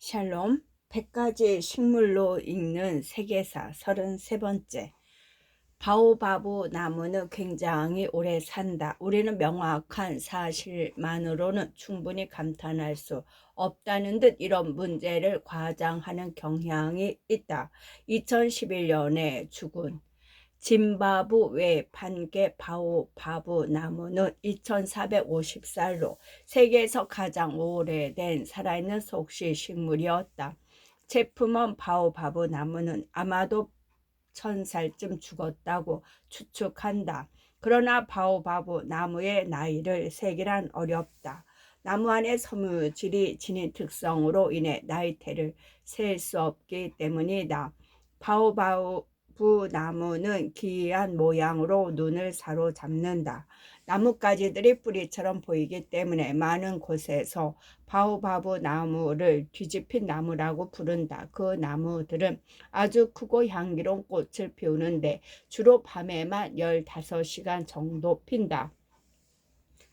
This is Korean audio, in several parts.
샬롬, 100가지 식물로 읽는 세계사 33번째. 바오바브 나무는 굉장히 오래 산다. 우리는 명확한 사실만으로는 충분히 감탄할 수 없다는 듯 이런 문제를 과장하는 경향이 있다. 2011년에 죽은 짐바브웨 판게 바오바브 나무는 2450살로 세계에서 가장 오래된 살아있는 속시 식물이었다. 제품은 바오바브 나무는 아마도 1000살쯤 죽었다고 추측한다. 그러나 바오바브 나무의 나이를 세기란 어렵다. 나무 안의 섬유질이 지닌 특성으로 인해 나이테를 셀 수 없기 때문이다. 바오바브 나무는 기이한 모양으로 눈을 사로잡는다. 나뭇가지들이 뿌리처럼 보이기 때문에 많은 곳에서 바오바브 나무를 뒤집힌 나무라고 부른다. 그 나무들은 아주 크고 향기로운 꽃을 피우는데 주로 밤에만 15시간 정도 핀다.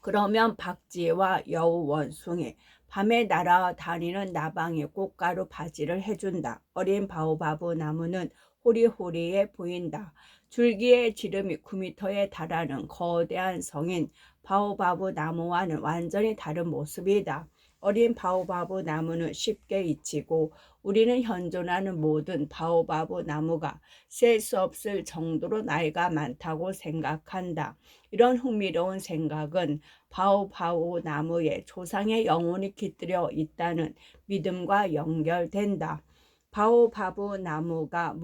그러면 박쥐와 여우 원숭이, 밤에 날아다니는 나방이 꽃가루 바지를 해준다. 어린 바오바브 나무는 호리호리해 보인다. 줄기의 지름이 9m에 달하는 거대한 성인 바오바브 나무와는 완전히 다른 모습이다. 어린 바오바브 나무는 쉽게 잊히고 우리는 현존하는 모든 바오바브 나무가 셀 수 없을 정도로 나이가 많다고 생각한다. 이런 흥미로운 생각은 바오바브 나무에 조상의 영혼이 깃들여 있다는 믿음과 연결된다. 바오바브 나무가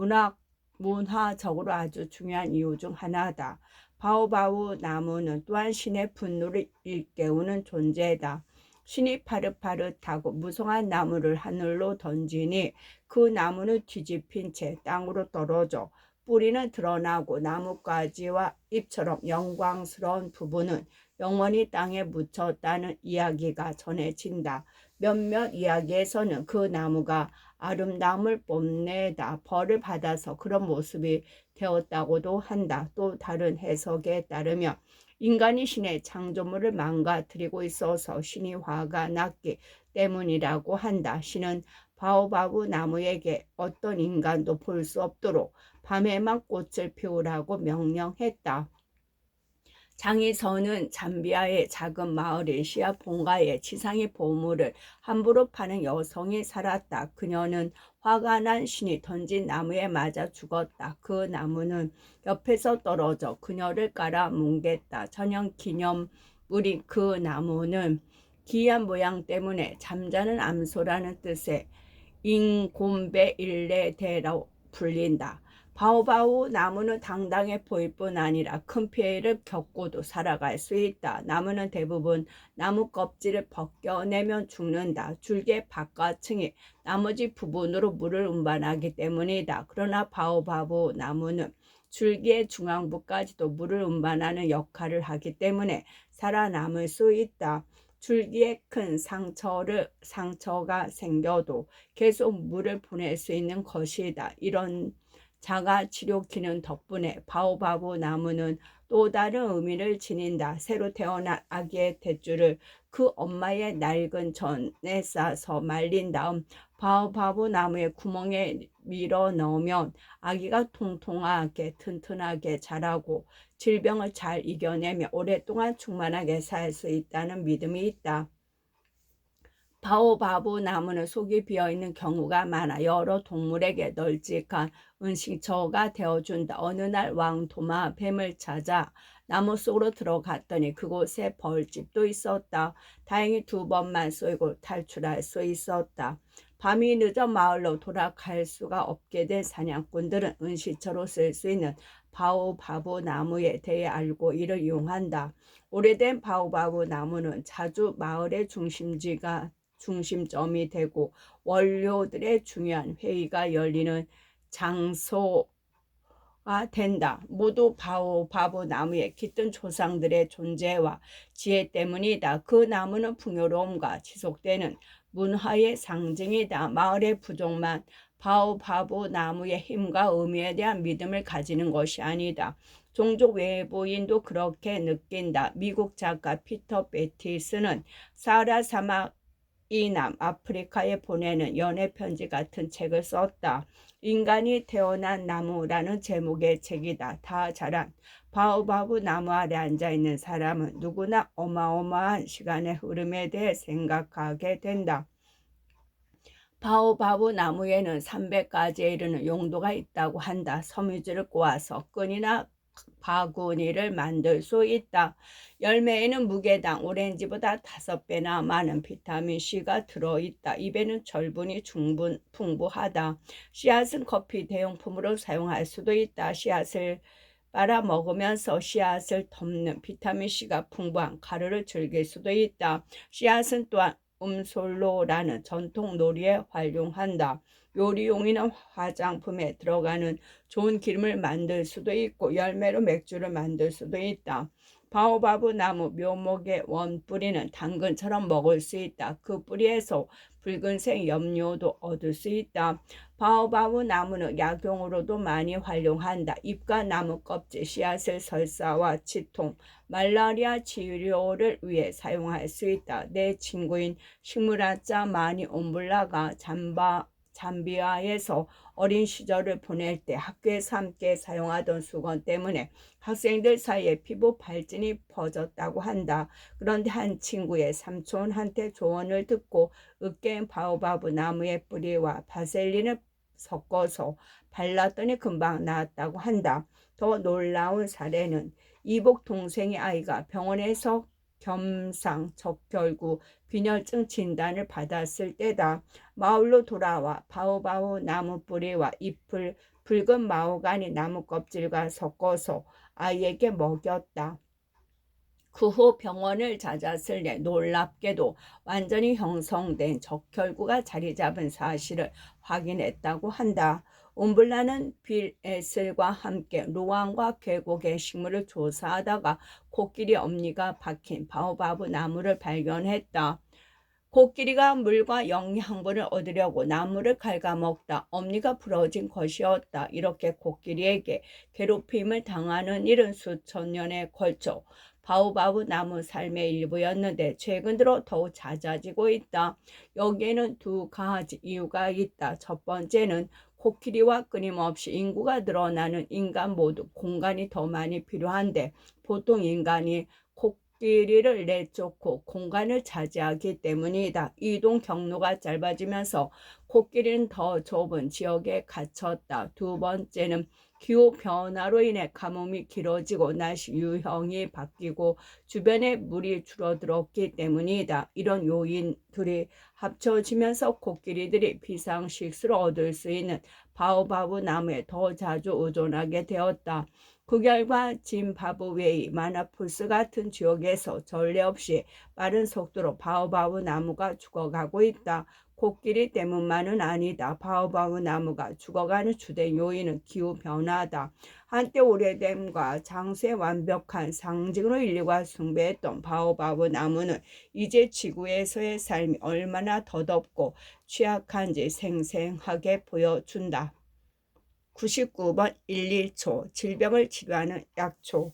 문화적으로 아주 중요한 이유 중 하나다. 바오바브 나무는 또한 신의 분노를 일깨우는 존재다. 신이 파릇파릇하고 무성한 나무를 하늘로 던지니 그 나무는 뒤집힌 채 땅으로 떨어져 뿌리는 드러나고 나뭇가지와 잎처럼 영광스러운 부분은 영원히 땅에 묻혔다는 이야기가 전해진다. 몇몇 이야기에서는 그 나무가 아름다움을 뽐내다 벌을 받아서 그런 모습이 되었다고도 한다. 또 다른 해석에 따르면 인간이 신의 창조물을 망가뜨리고 있어서 신이 화가 났기 때문이라고 한다. 신은 바오바브 나무에게 어떤 인간도 볼 수 없도록 밤에만 꽃을 피우라고 명령했다. 장이서는 잠비아의 작은 마을 에시아 본가에 지상의 보물을 함부로 파는 여성이 살았다. 그녀는 화가 난 신이 던진 나무에 맞아 죽었다. 그 나무는 옆에서 떨어져 그녀를 깔아 뭉갰다. 전형 기념물인 그 나무는 기이한 모양 때문에 잠자는 암소라는 뜻의 잉곰베 일레데라고 불린다. 바오바오 나무는 당당해 보일 뿐 아니라 큰 피해를 겪고도 살아갈 수 있다. 나무는 대부분 나무 껍질을 벗겨내면 죽는다. 줄기의 바깥층이 나머지 부분으로 물을 운반하기 때문이다. 그러나 바오바보 나무는 줄기의 중앙부까지도 물을 운반하는 역할을 하기 때문에 살아남을 수 있다. 줄기에 큰 상처가 생겨도 계속 물을 보낼 수 있는 것이다. 이런 자가 치료 기능 덕분에 바오바브 나무는 또 다른 의미를 지닌다. 새로 태어난 아기의 탯줄을 그 엄마의 낡은 전에 싸서 말린 다음 바오바브 나무의 구멍에 밀어 넣으면 아기가 통통하게 튼튼하게 자라고 질병을 잘 이겨내며 오랫동안 충만하게 살 수 있다는 믿음이 있다. 바오바브 나무는 속이 비어있는 경우가 많아 여러 동물에게 널찍한 은식처가 되어준다. 어느 날 왕토마 뱀을 찾아 나무 속으로 들어갔더니 그곳에 벌집도 있었다. 다행히 2번만 쏘이고 탈출할 수 있었다. 밤이 늦어 마을로 돌아갈 수가 없게 된 사냥꾼들은 은식처로 쓸 수 있는 바오바브 나무에 대해 알고 이를 이용한다. 오래된 바오바브 나무는 자주 마을의 중심점이 되고 원료들의 중요한 회의가 열리는 장소가 된다. 모두 바오바브 나무에 깃든 조상들의 존재와 지혜 때문이다. 그 나무는 풍요로움과 지속되는 문화의 상징이다. 마을의 부족만 바오바브 나무의 힘과 의미에 대한 믿음을 가지는 것이 아니다. 종족 외부인도 그렇게 느낀다. 미국 작가 피터 베티스는 사하라 사막 이 남아프리카에 보내는 연애 편지 같은 책을 썼다. 인간이 태어난 나무라는 제목의 책이다. 다 자란 바오바브 나무 아래 앉아있는 사람은 누구나 어마어마한 시간의 흐름에 대해 생각하게 된다. 바오바브 나무에는 300가지에 이르는 용도가 있다고 한다. 섬유질을 꼬아서 끈이나 바구니를 만들 수 있다. 열매에는 무게당 오렌지보다 5배나 많은 비타민C가 들어있다. 잎에는 철분이 풍부하다. 씨앗은 커피 대용품으로 사용할 수도 있다. 씨앗을 빨아 먹으면서 씨앗을 덮는 비타민C가 풍부한 가루를 즐길 수도 있다. 씨앗은 또한 음솔로라는 전통 놀이에 활용한다. 요리용이나 화장품에 들어가는 좋은 기름을 만들 수도 있고 열매로 맥주를 만들 수도 있다. 바오바브 나무 묘목의 원뿌리는 당근처럼 먹을 수 있다. 그 뿌리에서 붉은색 염료도 얻을 수 있다. 바오바브 나무는 약용으로도 많이 활용한다. 잎과 나무 껍질, 씨앗을 설사와 치통, 말라리아 치료를 위해 사용할 수 있다. 내 친구인 식물학자 마니 옴블라가 잠비아에서 어린 시절을 보낼 때 학교에서 함께 사용하던 수건 때문에 학생들 사이에 피부 발진이 퍼졌다고 한다. 그런데 한 친구의 삼촌한테 조언을 듣고 으깬 바오바브 나무의 뿌리와 바셀린을 섞어서 발랐더니 금방 나았다고 한다. 더 놀라운 사례는 이복 동생의 아이가 병원에서 겸상적결구 빈혈증 진단을 받았을 때다. 마을로 돌아와 바오바오 나무 뿌리와 잎을 붉은 마호가니 나무 껍질과 섞어서 아이에게 먹였다. 그 후 병원을 찾았을 때 놀랍게도 완전히 형성된 적혈구가 자리 잡은 사실을 확인했다고 한다. 옴블라는 빌 에슬과 함께 루앙과 계곡의 식물을 조사하다가 코끼리 엄니가 박힌 바오바브 나무를 발견했다. 코끼리가 물과 영양분을 얻으려고 나무를 갉아먹다 엄니가 부러진 것이었다. 이렇게 코끼리에게 괴롭힘을 당하는 일은 수천 년에 걸쳐 바오바브 나무 삶의 일부였는데 최근 들어 더욱 잦아지고 있다. 여기에는 두 가지 이유가 있다. 첫 번째는 코끼리와 끊임없이 인구가 늘어나는 인간 모두 공간이 더 많이 필요한데 보통 인간이 코끼리를 내쫓고 공간을 차지하기 때문이다. 이동 경로가 짧아지면서 코끼리는 더 좁은 지역에 갇혔다. 두 번째는 기후 변화로 인해 가뭄이 길어지고 날씨 유형이 바뀌고 주변에 물이 줄어들었기 때문이다. 이런 요인들이 합쳐지면서 코끼리들이 비상식수를 얻을 수 있는 바오바브 나무에 더 자주 의존하게 되었다. 그 결과 짐바브웨이, 마나푸스 같은 지역에서 전례 없이 빠른 속도로 바오바브 나무가 죽어가고 있다. 코끼리 때문만은 아니다. 바오바브 나무가 죽어가는 주된 요인은 기후변화다. 한때 오래됨과 장수의 완벽한 상징으로 인류가 숭배했던 바오바브 나무는 이제 지구에서의 삶이 얼마나 더덥고 취약한지 생생하게 보여준다. 99번 1,1초 질병을 치료하는 약초.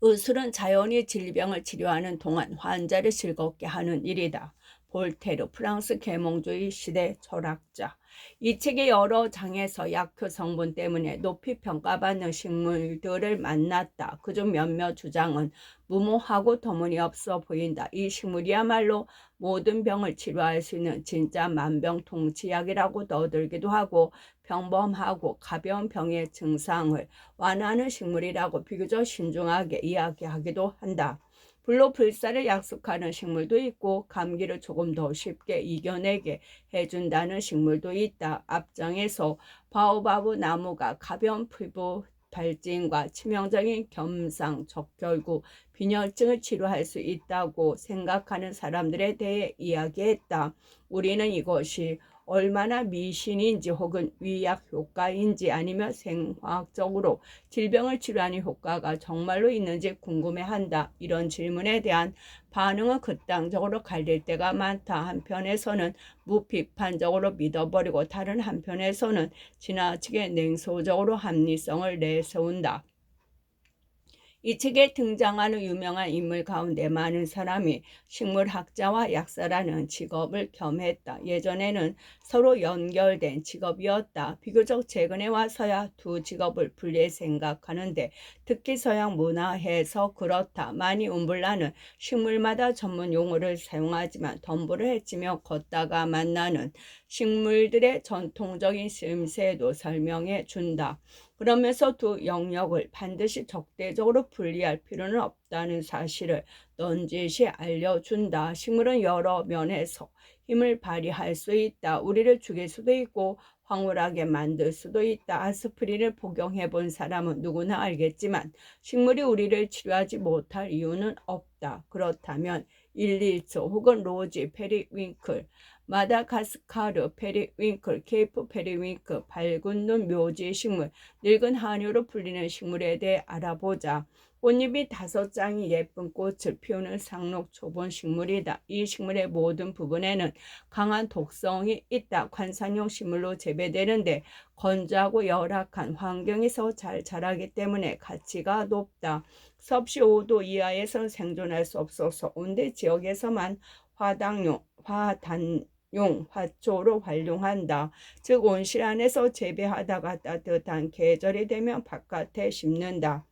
의술은 자연이 질병을 치료하는 동안 환자를 즐겁게 하는 일이다. 볼테르, 프랑스 계몽주의 시대 철학자. 이 책의 여러 장에서 약효 성분 때문에 높이 평가받는 식물들을 만났다. 그중 몇몇 주장은 무모하고 터무니없어 보인다. 이 식물이야말로 모든 병을 치료할 수 있는 진짜 만병통치약이라고 떠들기도 하고 평범하고 가벼운 병의 증상을 완화하는 식물이라고 비교적 신중하게 이야기하기도 한다. 불로불사를 약속하는 식물도 있고 감기를 조금 더 쉽게 이겨내게 해준다는 식물도 있다. 앞장에서 바오바브 나무가 가벼운 피부 발진과 치명적인 겸상적결구 빈혈증을 치료할 수 있다고 생각하는 사람들에 대해 이야기했다. 우리는 이것이 얼마나 미신인지 혹은 위약 효과인지 아니면 생화학적으로 질병을 치료하는 효과가 정말로 있는지 궁금해한다. 이런 질문에 대한 반응은 극단적으로 갈릴 때가 많다. 한편에서는 무비판적으로 믿어버리고 다른 한편에서는 지나치게 냉소적으로 합리성을 내세운다. 이 책에 등장하는 유명한 인물 가운데 많은 사람이 식물학자와 약사라는 직업을 겸했다. 예전에는 서로 연결된 직업이었다. 비교적 최근에 와서야 두 직업을 분리해 생각하는데 특히 서양 문화에서 그렇다. 많이 운블라는 식물마다 전문 용어를 사용하지만 덤보를 헤치며 걷다가 만나는 식물들의 전통적인 쓰임새도 설명해 준다. 그러면서 두 영역을 반드시 적대적으로 분리할 필요는 없다는 사실을 넌지시 알려준다. 식물은 여러 면에서 힘을 발휘할 수 있다. 우리를 죽일 수도 있고 황홀하게 만들 수도 있다. 아스피린을 복용해 본 사람은 누구나 알겠지만 식물이 우리를 치료하지 못할 이유는 없다. 그렇다면 일리초 혹은 로지, 페리윙클, 마다가스카르 페리윙클, 케이프 페리윙클, 밝은 눈 묘지 식물, 늙은 한유로 불리는 식물에 대해 알아보자. 꽃잎이 5장이 예쁜 꽃을 피우는 상록 초본 식물이다. 이 식물의 모든 부분에는 강한 독성이 있다. 관상용 식물로 재배되는데 건조하고 열악한 환경에서 잘 자라기 때문에 가치가 높다. 섭씨 5도 이하에서는 생존할 수 없어서 온대 지역에서만 화단용 화초로 활용한다. 즉 온실 안에서 재배하다가 따뜻한 계절이 되면 바깥에 심는다.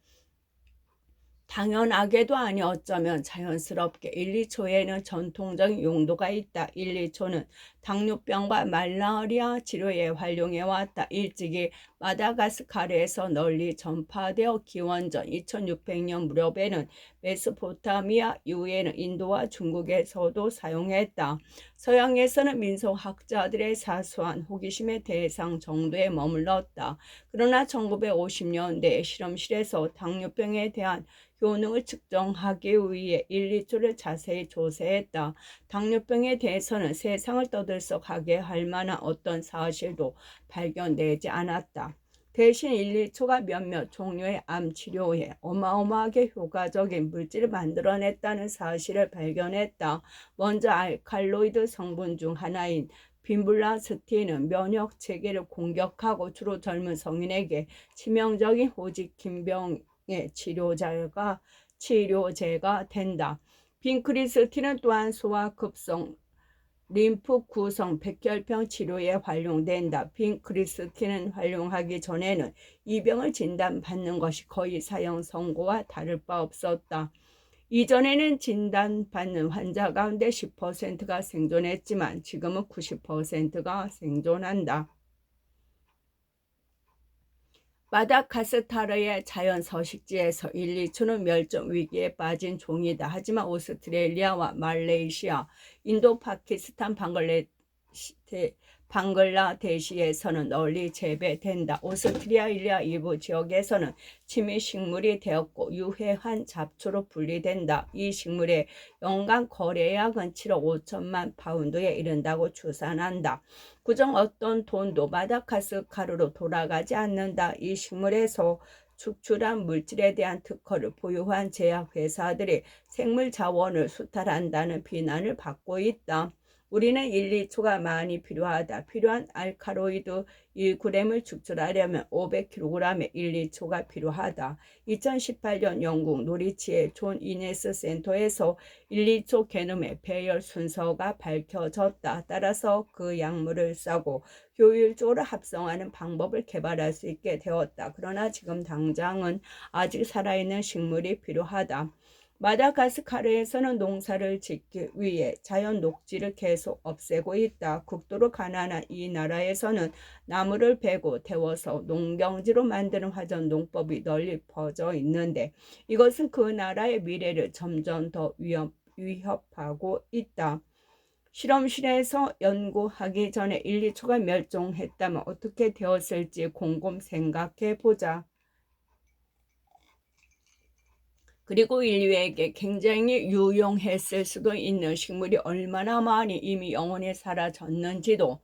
당연하게도 아니 어쩌면 자연스럽게 1, 2초에는 전통적인 용도가 있다. 1, 2초는 당뇨병과 말라리아 치료에 활용해왔다. 일찍이 마다가스카르에서 널리 전파되어 기원전 2600년 무렵에는 메소포타미아, 이후에는 인도와 중국에서도 사용했다. 서양에서는 민속학자들의 사소한 호기심의 대상 정도에 머물렀다. 그러나 1950년대 실험실에서 당뇨병에 대한 효능을 측정하기 위해 1, 2초를 자세히 조사했다. 당뇨병에 대해서는 세상을 떠들썩하게 할 만한 어떤 사실도 발견되지 않았다. 대신 1, 2초가 몇몇 종류의 암 치료에 어마어마하게 효과적인 물질을 만들어냈다는 사실을 발견했다. 먼저 알칼로이드 성분 중 하나인 빈블라스틴은 면역 체계를 공격하고 주로 젊은 성인에게 치명적인 호지킨병 치료제가 된다. 빈크리스틴은 또한 소아급성 림프 구성 백혈병 치료에 활용된다. 빈크리스틴은 활용하기 전에는 이 병을 진단받는 것이 거의 사형 선고와 다를 바 없었다. 이전에는 진단받는 환자 가운데 10%가 생존했지만 지금은 90%가 생존한다. 마다가스카르의 자연 서식지에서 1, 2초는 멸종 위기에 빠진 종이다. 하지만 오스트레일리아와 말레이시아, 인도, 파키스탄, 방글라데시에서는 널리 재배된다. 오스트레일리아 일부 지역에서는 침미 식물이 되었고 유해한 잡초로 분리된다. 이 식물의 연간 거래량은 7억 5천만 파운드에 이른다고 추산한다. 그중 어떤 돈도 마다가스카르로 돌아가지 않는다. 이 식물에서 축출한 물질에 대한 특허를 보유한 제약회사들이 생물 자원을 수탈한다는 비난을 받고 있다. 우리는 1, 2초가 많이 필요하다. 필요한 알칼로이드 1g을 축출하려면 500kg의 1, 2초가 필요하다. 2018년 영국 노리치의 존 이네스 센터에서 1, 2초 게놈의 배열 순서가 밝혀졌다. 따라서 그 약물을 싸고 효율적으로 합성하는 방법을 개발할 수 있게 되었다. 그러나 지금 당장은 아직 살아있는 식물이 필요하다. 마다가스카르에서는 농사를 짓기 위해 자연 녹지를 계속 없애고 있다. 극도로 가난한 이 나라에서는 나무를 베고 태워서 농경지로 만드는 화전 농법이 널리 퍼져 있는데 이것은 그 나라의 미래를 점점 더 위협하고 있다. 실험실에서 연구하기 전에 1, 2초가 멸종했다면 어떻게 되었을지 곰곰 생각해 보자. 그리고 인류에게 굉장히 유용했을 수도 있는 식물이 얼마나 많이 이미 영원히 사라졌는지도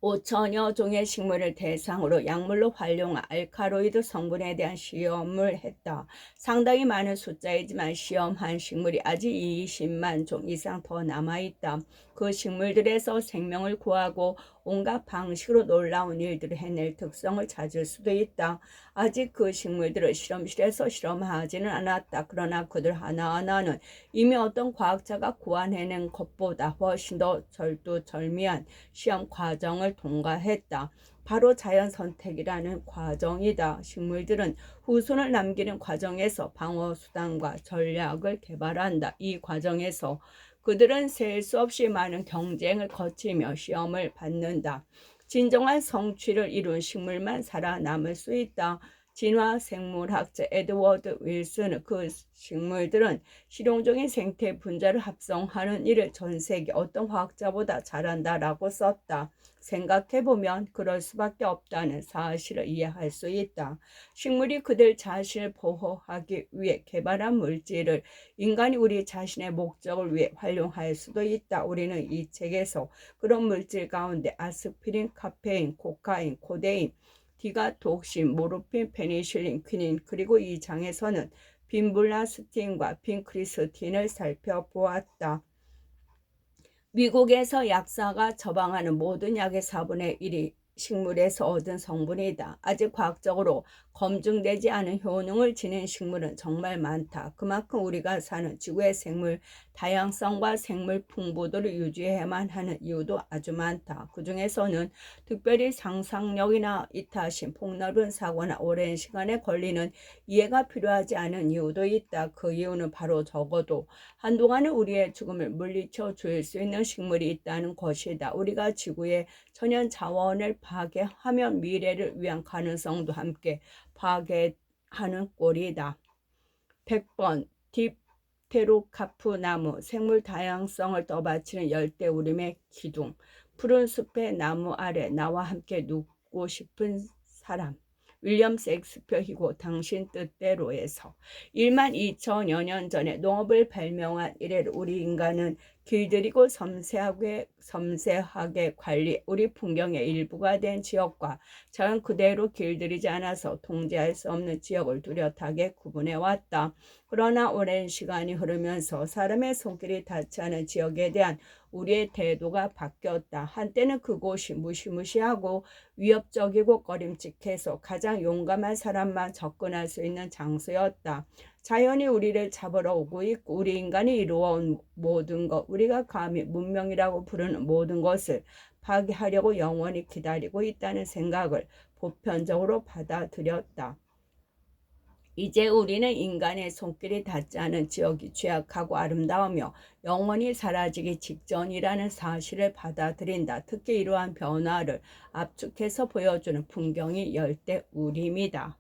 5천여 종의 식물을 대상으로 약물로 활용한 알칼로이드 성분에 대한 시험을 했다. 상당히 많은 숫자이지만 시험한 식물이 아직 20만 종 이상 더 남아있다. 그 식물들에서 생명을 구하고 온갖 방식으로 놀라운 일들을 해낼 특성을 찾을 수도 있다. 아직 그 식물들을 실험실에서 실험하지는 않았다. 그러나 그들 하나하나는 이미 어떤 과학자가 구안해낸 것보다 훨씬 더 절두절미한 시험 과정을 통과했다. 바로 자연 선택이라는 과정이다. 식물들은 후손을 남기는 과정에서 방어 수단과 전략을 개발한다. 이 과정에서 그들은 셀 수 없이 많은 경쟁을 거치며 시험을 받는다. 진정한 성취를 이룬 식물만 살아남을 수 있다. 진화 생물학자 에드워드 윌슨은 그 식물들은 실용적인 생태 분자를 합성하는 일을 전 세계 어떤 과학자보다 잘한다라고 썼다. 생각해보면 그럴 수밖에 없다는 사실을 이해할 수 있다. 식물이 그들 자신을 보호하기 위해 개발한 물질을 인간이 우리 자신의 목적을 위해 활용할 수도 있다. 우리는 이 책에서 그런 물질 가운데 아스피린, 카페인, 코카인, 코데인, 디가톡신, 모르핀, 페니실린, 퀴닌, 그리고 이 장에서는 빈블라스틴과 빈크리스틴을 살펴보았다. 미국에서 약사가 처방하는 모든 약의 4분의 1이 식물에서 얻은 성분이다. 아직 과학적으로 검증되지 않은 효능을 지닌 식물은 정말 많다. 그만큼 우리가 사는 지구의 생물 다양성과 생물 풍부도를 유지해야만 하는 이유도 아주 많다. 그 중에서는 특별히 상상력이나 이타심, 폭넓은 사고나 오랜 시간에 걸리는 이해가 필요하지 않은 이유도 있다. 그 이유는 바로 적어도 한동안은 우리의 죽음을 물리쳐 줄 수 있는 식물이 있다는 것이다. 우리가 지구의 천연 자원을 파괴하며 미래를 위한 가능성도 함께 파괴하는 꼴이다. 100번 딥테로카프 나무, 생물 다양성을 떠받치는 열대우림의 기둥, 푸른 숲의 나무 아래 나와 함께 눕고 싶은 사람. 윌리엄 셰익스피어이고 당신 뜻대로에서 12,000여 년 전에 농업을 발명한 이래로 우리 인간은 길들이고 섬세하게 관리, 우리 풍경의 일부가 된 지역과 자연 그대로 길들이지 않아서 통제할 수 없는 지역을 뚜렷하게 구분해왔다. 그러나 오랜 시간이 흐르면서 사람의 손길이 닿지 않은 지역에 대한 우리의 태도가 바뀌었다. 한때는 그곳이 무시무시하고 위협적이고 꺼림칙해서 가장 용감한 사람만 접근할 수 있는 장소였다. 자연이 우리를 잡으러 오고 있고 우리 인간이 이루어온 모든 것, 우리가 감히 문명이라고 부르는 모든 것을 파괴하려고 영원히 기다리고 있다는 생각을 보편적으로 받아들였다. 이제 우리는 인간의 손길이 닿지 않은 지역이 죄악하고 아름다우며 영원히 사라지기 직전이라는 사실을 받아들인다. 특히 이러한 변화를 압축해서 보여주는 풍경이 열대우림이다.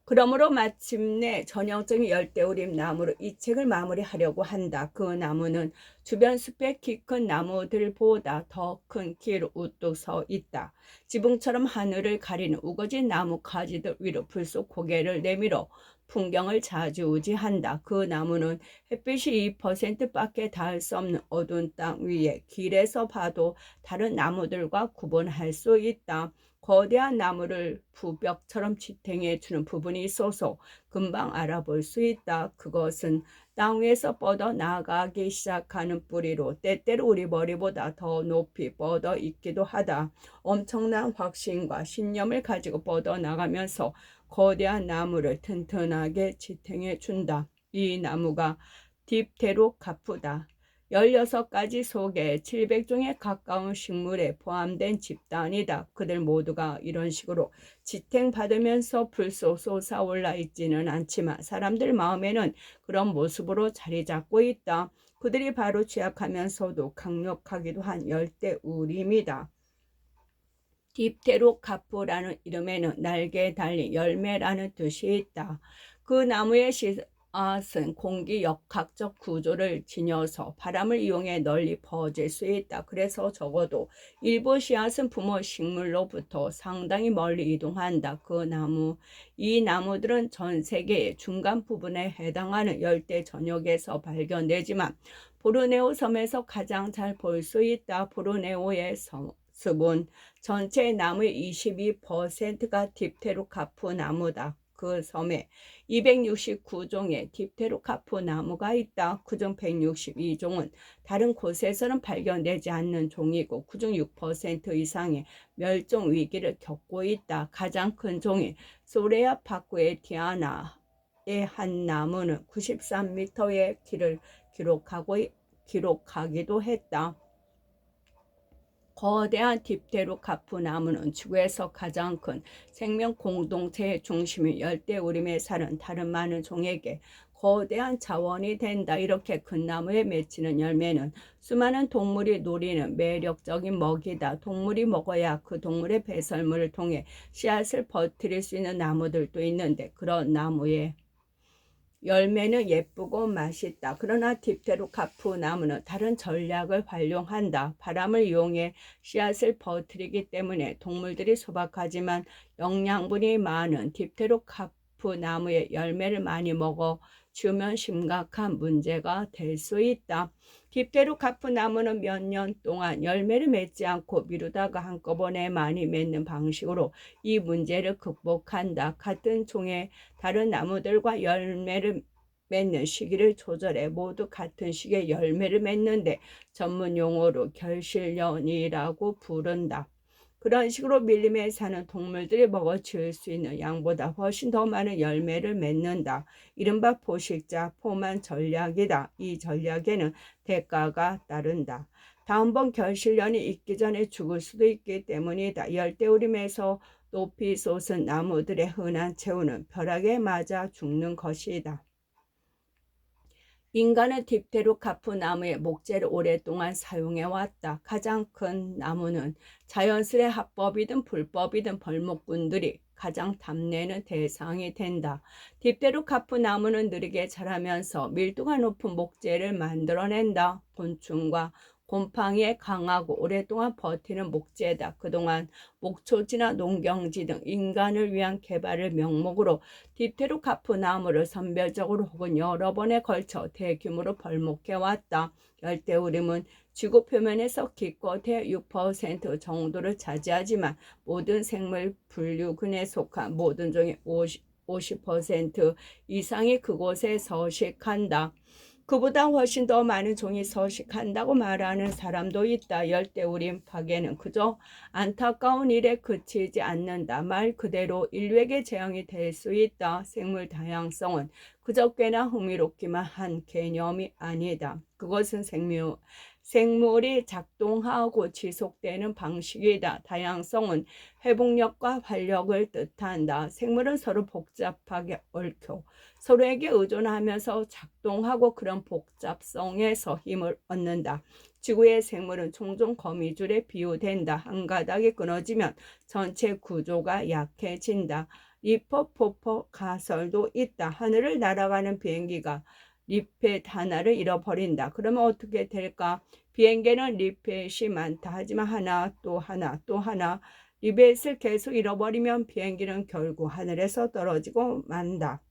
그러므로 마침내 전형적인 열대우림 나무로 이 책을 마무리하려고 한다. 그 나무는 주변 숲의 키 큰 나무들보다 더 큰 키로 우뚝 서 있다. 지붕처럼 하늘을 가리는 우거진 나무 가지들 위로 불쑥 고개를 내밀어 풍경을 좌지우지한다. 그 나무는 햇빛이 2%밖에 닿을 수 없는 어두운 땅 위에 길에서 봐도 다른 나무들과 구분할 수 있다. 거대한 나무를 부벽처럼 지탱해주는 부분이 있어서 금방 알아볼 수 있다. 그것은 땅 위에서 뻗어 나가기 시작하는 뿌리로 때때로 우리 머리보다 더 높이 뻗어 있기도 하다. 엄청난 확신과 신념을 가지고 뻗어 나가면서 거대한 나무를 튼튼하게 지탱해 준다. 이 나무가 딥테로카프다. 16가지 속에 700종에 가까운 식물에 포함된 집단이다. 그들 모두가 이런 식으로 지탱받으면서 불쑥 솟아올라 있지는 않지만 사람들 마음에는 그런 모습으로 자리 잡고 있다. 그들이 바로 취약하면서도 강력하기도 한 열대우림이다. 딥테로카프라는 이름에는 날개에 달린 열매라는 뜻이 있다. 그 나무의 씨앗은 공기 역학적 구조를 지녀서 바람을 이용해 널리 퍼질 수 있다. 그래서 적어도 일부 씨앗은 부모 식물로부터 상당히 멀리 이동한다. 이 나무들은 전 세계의 중간 부분에 해당하는 열대 전역에서 발견되지만 보르네오 섬에서 가장 잘 볼 수 있다. 보르네오의 숲은 전체 나무의 22%가 딥테로카프 나무다. 그 섬에 269종의 딥테로카프 나무가 있다. 그중 162종은 다른 곳에서는 발견되지 않는 종이고 그중 6% 이상의 멸종 위기를 겪고 있다. 가장 큰 종이 소레아 파쿠에티아나의 한 나무는 93m의 길을 기록하기도 했다. 거대한 딥테로카프 나무는 지구에서 가장 큰 생명 공동체의 중심인 열대우림에 사는 다른 많은 종에게 거대한 자원이 된다. 이렇게 큰 나무에 맺히는 열매는 수많은 동물이 노리는 매력적인 먹이다. 동물이 먹어야 그 동물의 배설물을 통해 씨앗을 퍼뜨릴 수 있는 나무들도 있는데 그런 나무에 열매는 예쁘고 맛있다. 그러나 딥테로카프 나무는 다른 전략을 활용한다. 바람을 이용해 씨앗을 퍼뜨리기 때문에 동물들이 소박하지만 영양분이 많은 딥테로카프 나무의 열매를 많이 먹어 주면 심각한 문제가 될 수 있다. 딥테로카프 나무는 몇 년 동안 열매를 맺지 않고 미루다가 한꺼번에 많이 맺는 방식으로 이 문제를 극복한다. 같은 종의 다른 나무들과 열매를 맺는 시기를 조절해 모두 같은 시기에 열매를 맺는데 전문 용어로 결실년이라고 부른다. 그런 식으로 밀림에 사는 동물들이 먹어치울 수 있는 양보다 훨씬 더 많은 열매를 맺는다. 이른바 포식자 포만 전략이다. 이 전략에는 대가가 따른다. 다음번 결실년이 있기 전에 죽을 수도 있기 때문이다. 열대우림에서 높이 솟은 나무들의 흔한 최후는 벼락에 맞아 죽는 것이다. 인간은 딥테로카프 나무의 목재를 오랫동안 사용해왔다. 가장 큰 나무는 자연스레 합법이든 불법이든 벌목꾼들이 가장 탐내는 대상이 된다. 딥테로카프 나무는 느리게 자라면서 밀도가 높은 목재를 만들어낸다. 곤충과 곰팡이에 강하고 오랫동안 버티는 목재다. 그동안 목초지나 농경지 등 인간을 위한 개발을 명목으로 딥테로카프 나무를 선별적으로 혹은 여러 번에 걸쳐 대규모로 벌목해왔다. 열대우림은 지구 표면에서 기껏해 6% 정도를 차지하지만 모든 생물 분류군에 속한 모든 종의 50% 이상이 그곳에 서식한다. 그보다 훨씬 더 많은 종이 서식한다고 말하는 사람도 있다. 열대우림 파괴는 그저 안타까운 일에 그치지 않는다. 말 그대로 인류에게 재앙이 될 수 있다. 생물 다양성은 그저 꽤나 흥미롭기만 한 개념이 아니다. 그것은 생물이 작동하고 지속되는 방식이다. 다양성은 회복력과 활력을 뜻한다. 생물은 서로 복잡하게 얽혀 서로에게 의존하면서 작동하고 그런 복잡성에서 힘을 얻는다. 지구의 생물은 종종 거미줄에 비유된다. 한 가닥이 끊어지면 전체 구조가 약해진다. 리퍼포퍼 가설도 있다. 하늘을 날아가는 비행기가 리펫 하나를 잃어버린다. 그러면 어떻게 될까? 비행기는 리펫이 많다. 하지만 하나 또 하나 또 하나 리펫을 계속 잃어버리면 비행기는 결국 하늘에서 떨어지고 만다.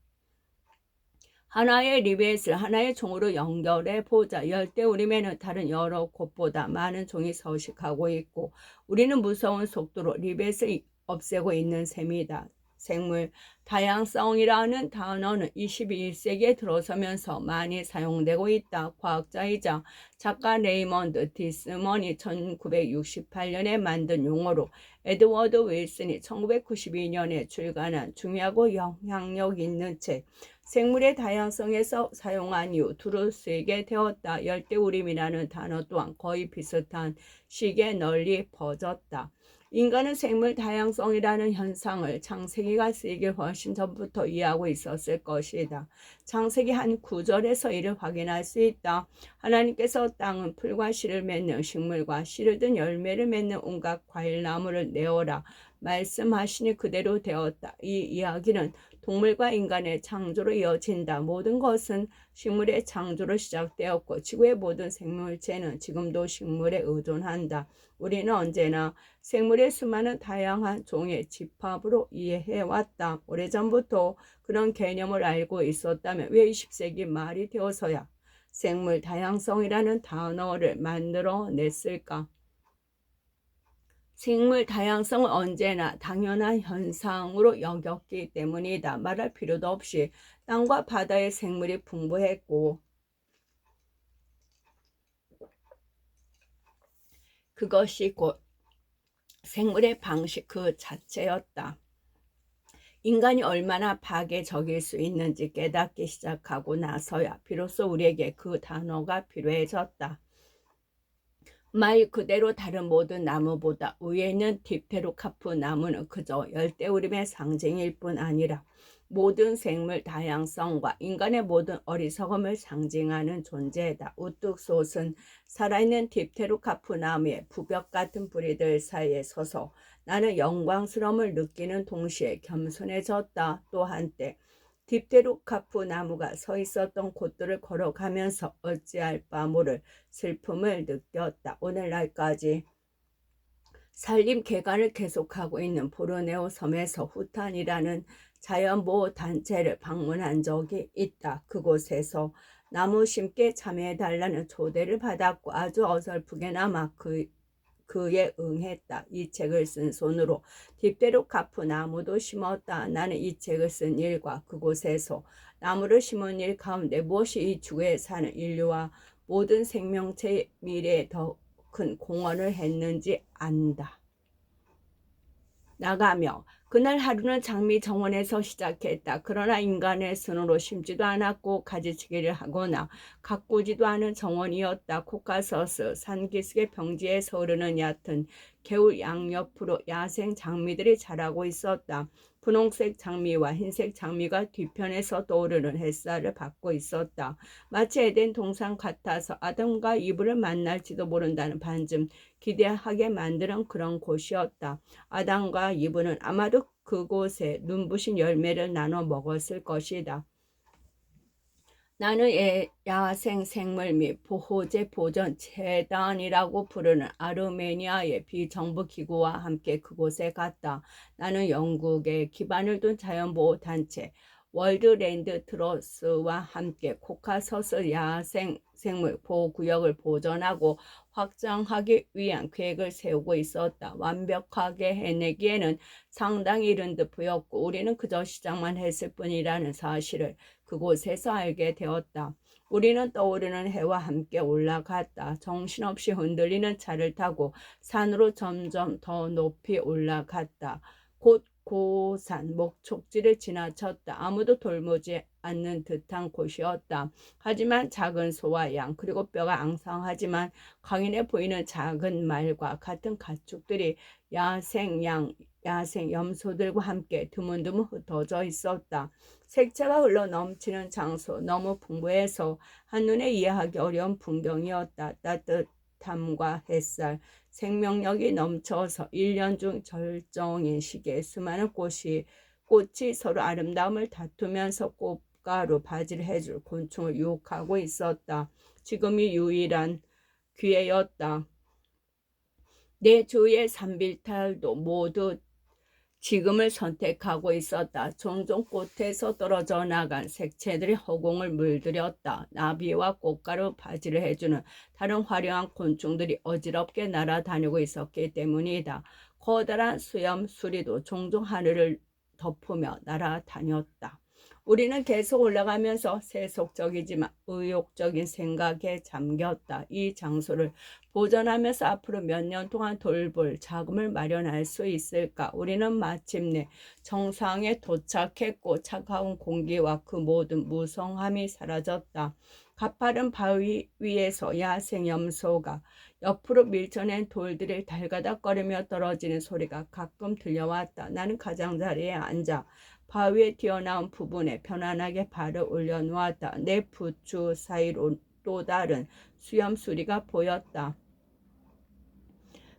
하나의 리벳을 하나의 종으로 연결해 보자. 열대우림에는 다른 여러 곳보다 많은 종이 서식하고 있고 우리는 무서운 속도로 리벳을 없애고 있는 셈이다. 생물 다양성이라는 단어는 21세기에 들어서면서 많이 사용되고 있다. 과학자이자 작가 레이먼드 디스먼이 1968년에 만든 용어로 에드워드 윌슨이 1992년에 출간한 중요하고 영향력 있는 책 생물의 다양성에서 사용한 이후 두루 쓰이게 되었다. 열대우림이라는 단어 또한 거의 비슷한 시기에 널리 퍼졌다. 인간은 생물 다양성이라는 현상을 창세기가 쓰이기 훨씬 전부터 이해하고 있었을 것이다. 창세기 한 9절에서 이를 확인할 수 있다. 하나님께서 땅은 풀과 씨를 맺는 식물과 씨를 든 열매를 맺는 온갖 과일나무를 내어라 말씀하시니 그대로 되었다. 이 이야기는 동물과 인간의 창조로 이어진다. 모든 것은 식물의 창조로 시작되었고 지구의 모든 생물체는 지금도 식물에 의존한다. 우리는 언제나 생물의 수많은 다양한 종의 집합으로 이해해왔다. 오래전부터 그런 개념을 알고 있었다면 왜 20세기 말이 되어서야 생물 다양성이라는 단어를 만들어냈을까? 생물 다양성은 언제나 당연한 현상으로 여겼기 때문이다. 말할 필요도 없이 땅과 바다의 생물이 풍부했고 그것이 곧 생물의 방식 그 자체였다. 인간이 얼마나 박애적일 수 있는지 깨닫기 시작하고 나서야 비로소 우리에게 그 단어가 필요해졌다. 말 그대로 다른 모든 나무보다 위에 있는 딥테로카프 나무는 그저 열대우림의 상징일 뿐 아니라 모든 생물 다양성과 인간의 모든 어리석음을 상징하는 존재다. 우뚝 솟은 살아있는 딥테로카프 나무의 부벽 같은 뿌리들 사이에 서서 나는 영광스러움을 느끼는 동시에 겸손해졌다. 또 한때 딥테로카프 나무가 서 있었던 곳들을 걸어가면서 어찌할 바 모를 슬픔을 느꼈다. 오늘날까지 산림 개간을 계속하고 있는 보르네오 섬에서 후탄이라는 자연보호 단체를 방문한 적이 있다. 그곳에서 나무 심기에 참여해달라는 초대를 받았고 아주 어설프게나마 그에 응했다. 이 책을 쓴 손으로 딥테로카프 나무도 심었다. 나는 이 책을 쓴 일과 그곳에서 나무를 심은 일 가운데 무엇이 이 지구에 사는 인류와 모든 생명체의 미래에 더 큰 공헌을 했는지 안다. 나가며 그날 하루는 장미 정원에서 시작했다. 그러나 인간의 손으로 심지도 않았고 가지치기를 하거나 가꾸지도 않은 정원이었다. 코카서스 산기슭의 평지에서 흐르는 얕은 개울 양옆으로 야생 장미들이 자라고 있었다. 분홍색 장미와 흰색 장미가 뒤편에서 떠오르는 햇살을 받고 있었다. 마치 에덴 동산 같아서 아담과 이브를 만날지도 모른다는 반쯤 기대하게 만드는 그런 곳이었다. 아담과 이브는 아마도 그곳에 눈부신 열매를 나눠 먹었을 것이다. 나는 야생 생물 및 보호제 보전 재단이라고 부르는 아르메니아의 비정부 기구와 함께 그곳에 갔다. 나는 영국에 기반을 둔 자연보호 단체 월드랜드 트러스와 함께 코카서스 야생 생물 보호구역을 보전하고 확장하기 위한 계획을 세우고 있었다. 완벽하게 해내기에는 상당히 이른 듯 보였고 우리는 그저 시작만 했을 뿐이라는 사실을 그곳에서 알게 되었다. 우리는 떠오르는 해와 함께 올라갔다. 정신없이 흔들리는 차를 타고 산으로 점점 더 높이 올라갔다. 곧 고산 목촉지를 지나쳤다. 아무도 돌보지 않는 듯한 곳이었다. 하지만 작은 소와 양 그리고 뼈가 앙상하지만 강인해 보이는 작은 말과 같은 가축들이 야생 양, 야생 염소들과 함께 드문드문 흩어져 있었다. 색채가 흘러 넘치는 장소, 너무 풍부해서 한눈에 이해하기 어려운 풍경이었다. 따뜻함과 햇살, 생명력이 넘쳐서 1년 중 절정인 시기에 수많은 꽃이 서로 아름다움을 다투면서 꽃가루 바지를 해줄 곤충을 유혹하고 있었다. 지금이 유일한 기회였다. 내 주위의 산빌탈도 모두 지금을 선택하고 있었다. 종종 꽃에서 떨어져 나간 색채들이 허공을 물들였다. 나비와 꽃가루 바지를 해주는 다른 화려한 곤충들이 어지럽게 날아다니고 있었기 때문이다. 커다란 수염 수리도 종종 하늘을 덮으며 날아다녔다. 우리는 계속 올라가면서 세속적이지만 의욕적인 생각에 잠겼다. 이 장소를 보존하면서 앞으로 몇 년 동안 돌볼 자금을 마련할 수 있을까? 우리는 마침내 정상에 도착했고 차가운 공기와 그 모든 무성함이 사라졌다. 가파른 바위 위에서 야생 염소가 옆으로 밀쳐낸 돌들을 달가닥거리며 떨어지는 소리가 가끔 들려왔다. 나는 가장자리에 앉아 바위에 튀어나온 부분에 편안하게 발을 올려놓았다. 내 부추 사이로 또 다른 수염수리가 보였다.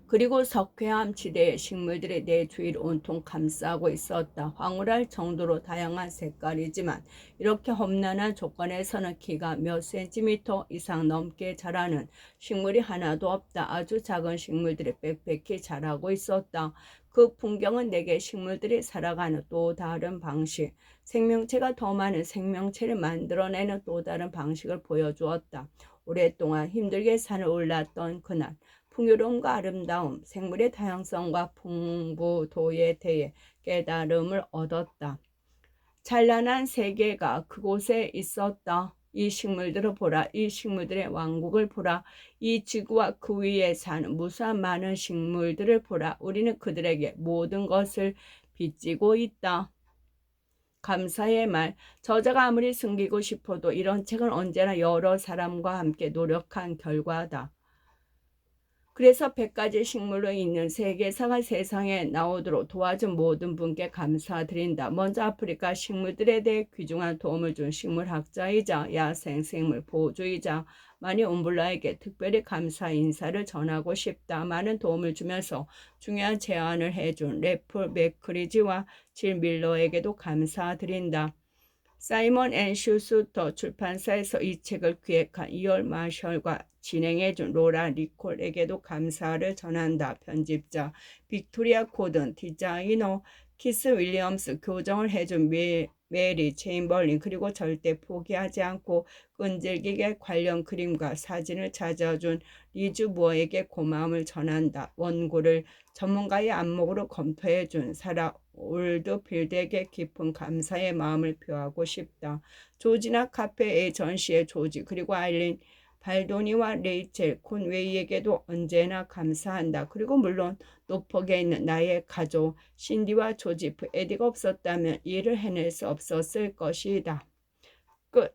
그리고 석회암 지대의 식물들이 내 주위를 온통 감싸고 있었다. 황홀할 정도로 다양한 색깔이지만 이렇게 험난한 조건에서는 키가 몇 센티미터 이상 넘게 자라는 식물이 하나도 없다. 아주 작은 식물들이 빽빽히 자라고 있었다. 그 풍경은 내게 식물들이 살아가는 또 다른 방식, 생명체가 더 많은 생명체를 만들어내는 또 다른 방식을 보여주었다. 오랫동안 힘들게 산을 올랐던 그날 풍요로움과 아름다움, 생물의 다양성과 풍부도에 대해 깨달음을 얻었다. 찬란한 세계가 그곳에 있었다. 이 식물들을 보라. 이 식물들의 왕국을 보라. 이 지구와 그 위에 사는 무수한 많은 식물들을 보라. 우리는 그들에게 모든 것을 빚지고 있다. 감사의 말. 저자가 아무리 숨기고 싶어도 이런 책은 언제나 여러 사람과 함께 노력한 결과다. 그래서 100가지 식물로 있는 세계사가 세상에 나오도록 도와준 모든 분께 감사드린다. 먼저 아프리카 식물들에 대해 귀중한 도움을 준 식물학자이자 야생생물 보호주의자 마니 옴블라에게 특별히 감사 인사를 전하고 싶다. 많은 도움을 주면서 중요한 제안을 해준 래플 맥크리지와 질 밀러에게도 감사드린다. 사이먼 앤 슈스터 출판사에서 이 책을 기획한 이얼 마셜과 진행해준 로라 리콜에게도 감사를 전한다. 편집자 빅토리아 코든, 디자이너 키스 윌리엄스, 교정을 해준 메리 체인벌린, 그리고 절대 포기하지 않고 끈질기게 관련 그림과 사진을 찾아준 리즈 무어에게 고마움을 전한다. 원고를 전문가의 안목으로 검토해준 사라 올드필드에게 깊은 감사의 마음을 표하고 싶다. 조지나 카페의 전시의 조지, 그리고 아일린 발도니와 레이첼 콘웨이에게도 언제나 감사한다. 그리고 물론 노폭에 있는 나의 가족 신디와 조지프 에디가 없었다면 일을 해낼 수 없었을 것이다. 끝.